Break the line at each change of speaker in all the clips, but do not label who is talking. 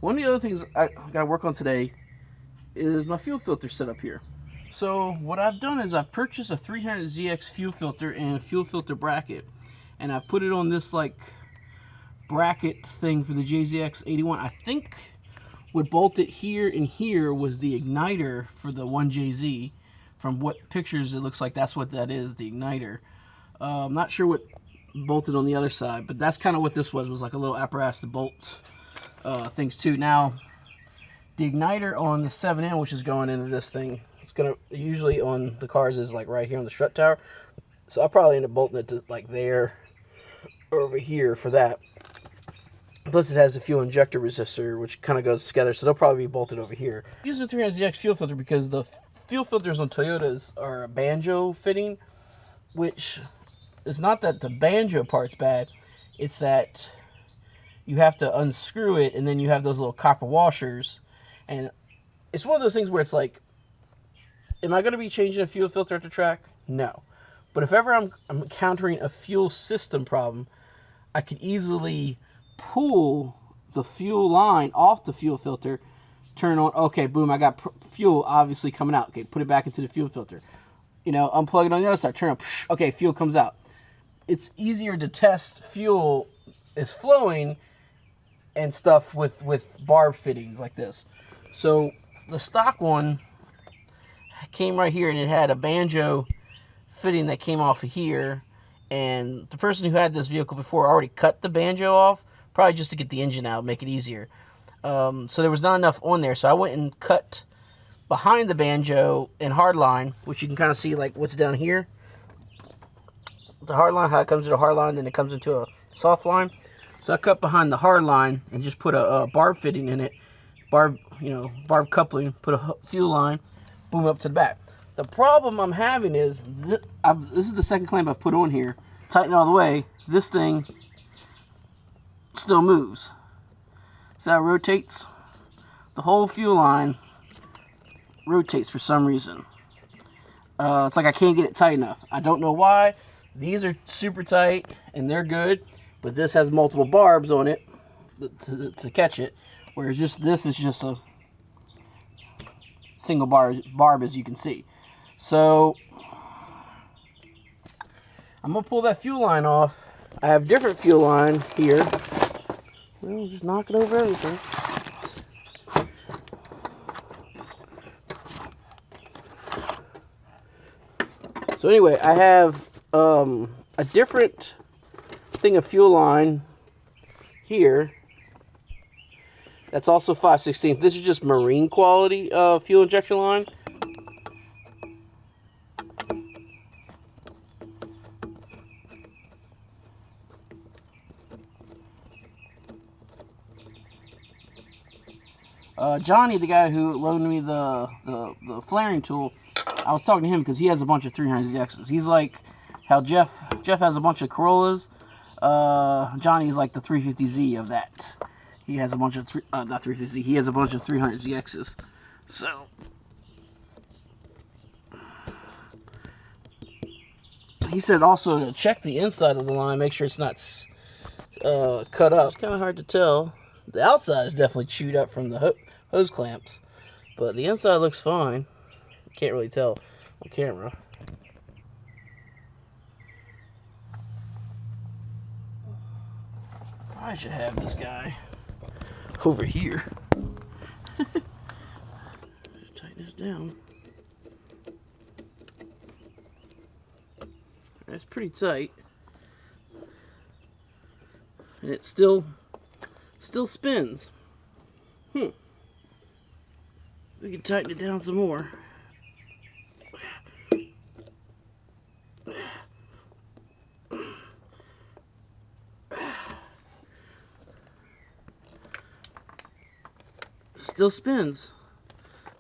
One of the other things I got to work on today is my fuel filter setup here. So what I've done is I've purchased a 300ZX fuel filter and a fuel filter bracket, and I put it on this like bracket thing for the JZX81. I think what bolted here and here was the igniter for the 1JZ. From what pictures it looks like that's what that is, the igniter. I'm not sure what bolted on the other side, but that's kind of what this was like a little apparatus to bolt things to. Now, the igniter on the 7N, which is going into this thing, it's gonna usually on the cars is like right here on the strut tower. So I'll probably end up bolting it to like there or over here for that. Plus it has a fuel injector resistor, which kind of goes together, so they'll probably be bolted over here. I use the 300ZX fuel filter because the fuel filters on Toyotas are a banjo fitting, which is not that the banjo part's bad, it's that you have to unscrew it, and then you have those little copper washers, and it's one of those things where it's like, am I going to be changing a fuel filter at the track? No. But if ever I'm encountering a fuel system problem, I could easily pull the fuel line off the fuel filter, turn on, okay, boom, I got fuel obviously coming out. Okay, put it back into the fuel filter. You know, unplug it on the other side, turn on, okay, fuel comes out. It's easier to test fuel is flowing and stuff with barb fittings like this. So the stock one came right here, and it had a banjo fitting that came off of here, and the person who had this vehicle before already cut the banjo off, probably just to get the engine out, make it easier. So there was not enough on there, so I went and cut behind the banjo in hardline, which you can kind of see like what's down here. The hardline, how it comes to the hardline, then it comes into a soft line. So I cut behind the hard line and just put a barb fitting in it, barb coupling, put a fuel line, boom, up to the back. The problem I'm having is, this is the second clamp I've put on here, tighten it all the way, this thing still moves. So that rotates, the whole fuel line rotates for some reason. It's like I can't get it tight enough. I don't know why. These are super tight and they're good, but this has multiple barbs on it to catch it, whereas this is just a single barb, as you can see. So I'm gonna pull that fuel line off. I have different fuel line here. Well, just knock it over everything. So anyway, I have a different thing of fuel line here. That's also 5/16. This is just marine quality fuel injection line. Johnny, the guy who loaned me the flaring tool, I was talking to him because he has a bunch of 300ZXs. He's like how Jeff has a bunch of Corollas. Johnny's like the 350Z of that. He has a bunch of not 350Z. He has a bunch of 300ZXs. So he said also to check the inside of the line, make sure it's not cut up. It's kind of hard to tell. The outside is definitely chewed up from the hose clamps, but the inside looks fine. Can't really tell on camera. I should have this guy over here. Tighten this down. That's pretty tight, and it still spins. We can tighten it down some more. Still spins.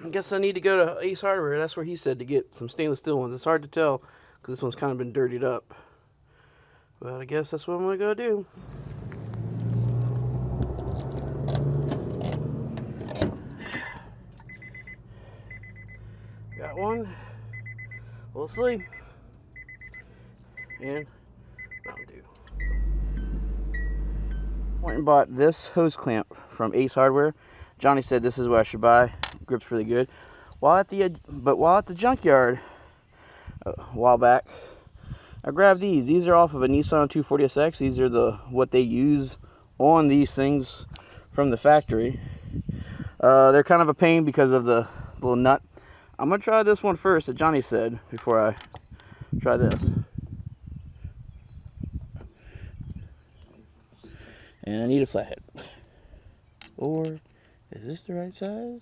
I guess I need to go to Ace Hardware. That's where he said to get some stainless steel ones. It's hard to tell because this one's kind of been dirtied up. But I guess that's what I'm going to go do. Got one. We'll see. And Mountain Dew. Went and bought this hose clamp from Ace Hardware. Johnny said this is what I should buy. Grips really good. While at the junkyard a while back, I grabbed these. These are off of a Nissan 240SX. These are what they use on these things from the factory. They're kind of a pain because of the little nut. I'm gonna try this one first that Johnny said before I try this. And I need a flathead. Or is this the right size?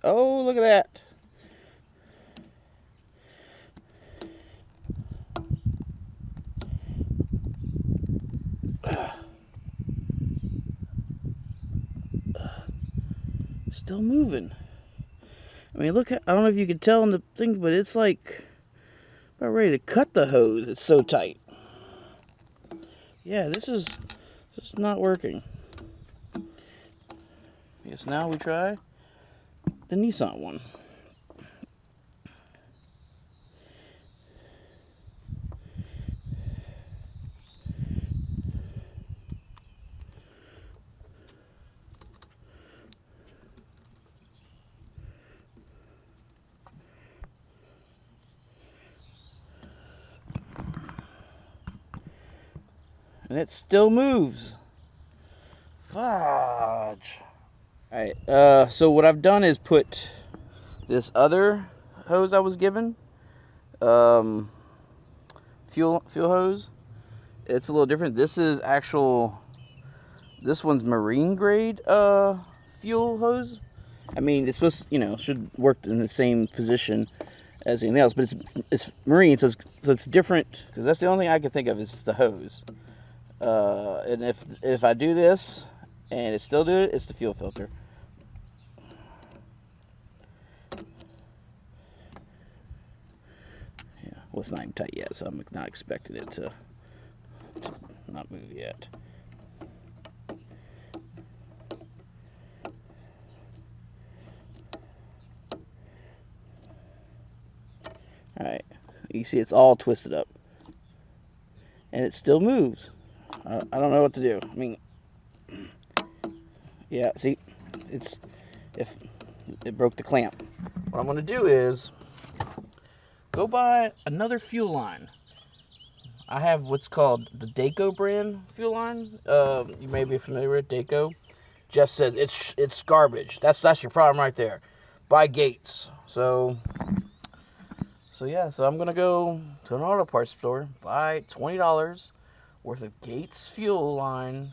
Oh, look at that. Still moving. I mean, look, I don't know if you can tell in the thing, but it's like about ready to cut the hose. It's so tight. Yeah, this is not working. Yes, now we try the Nissan one. And it still moves. Fudge. Alright, so what I've done is put this other hose I was given, fuel hose. It's a little different. This is this one's marine grade fuel hose. I mean, it's supposed to, should work in the same position as anything else, but it's marine, so it's different, because that's the only thing I can think of is the hose. And if I do this and it still do it, it's the fuel filter. Yeah, well, it's not even tight yet, so I'm not expecting it to not move yet. Alright, you see it's all twisted up. And it still moves. I don't know what to do. I mean, yeah, see, if it broke the clamp. What I'm going to do is go buy another fuel line. I have what's called the Daco brand fuel line. You may be familiar with Daco. Jeff says it's garbage. That's your problem right there. Buy Gates. So yeah, so I'm gonna go to an auto parts store, buy $20 worth of Gates fuel line,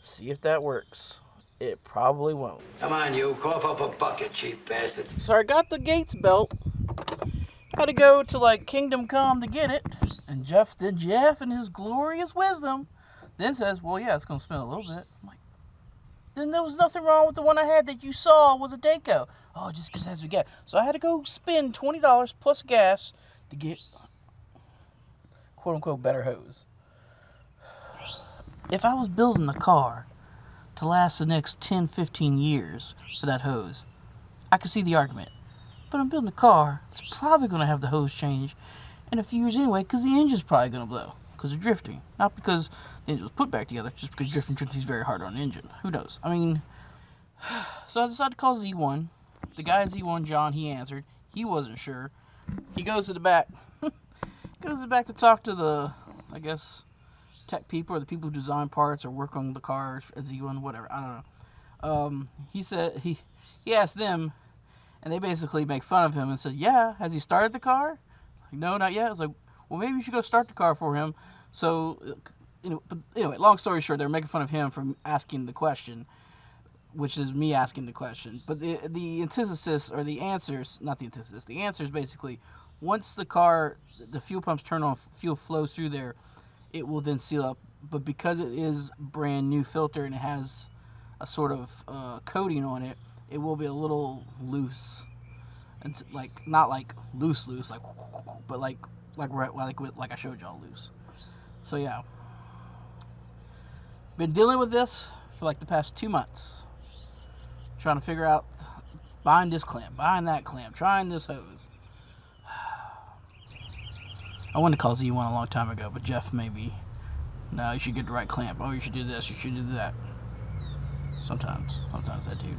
see if that works. It probably won't.
Come on, you, cough up a bucket, cheap bastard.
So I got the Gates belt. Had to go to like Kingdom Come to get it, and Jeff in his glorious wisdom then says, well, yeah, it's gonna spin a little bit. I'm like, then there was nothing wrong with the one I had that you saw was a Daco. Oh, just because it has to be gas. So I had to go spend $20 plus gas to get quote-unquote better hose. If I was building a car to last the next 10, 15 years for that hose, I could see the argument. But I'm building a car that's probably going to have the hose change in a few years anyway, because the engine's probably going to blow because of drifting. Not because the engine was put back together, just because drifting is very hard on an engine. Who knows? I mean, so I decided to call Z1. The guy at Z1, John, he answered. He wasn't sure. He goes to the back. Goes to the back to talk to the, I guess, tech people or the people who design parts or work on the cars at Z1, whatever. I don't know. He said, he asked them, and they basically make fun of him and said, yeah, has he started the car? Like, no, not yet. I was like, well, maybe you should go start the car for him. So, but anyway, long story short, they're making fun of him for asking the question, which is me asking the question. But the antithesis, or the answers, not the antithesis, the answer is basically, once the car, the fuel pumps turn on, fuel flows through there, it will then seal up. But because it is brand new filter and it has a sort of coating on it, it will be a little loose. And like, not like loose, like, but like I showed y'all loose. So yeah, been dealing with this for like the past 2 months, trying to figure out buying this clamp, buying that clamp, trying this hose. I wanted to call Z1 a long time ago, but Jeff made me No, you should get the right clamp. Oh, you should do this, you should do that. Sometimes I do.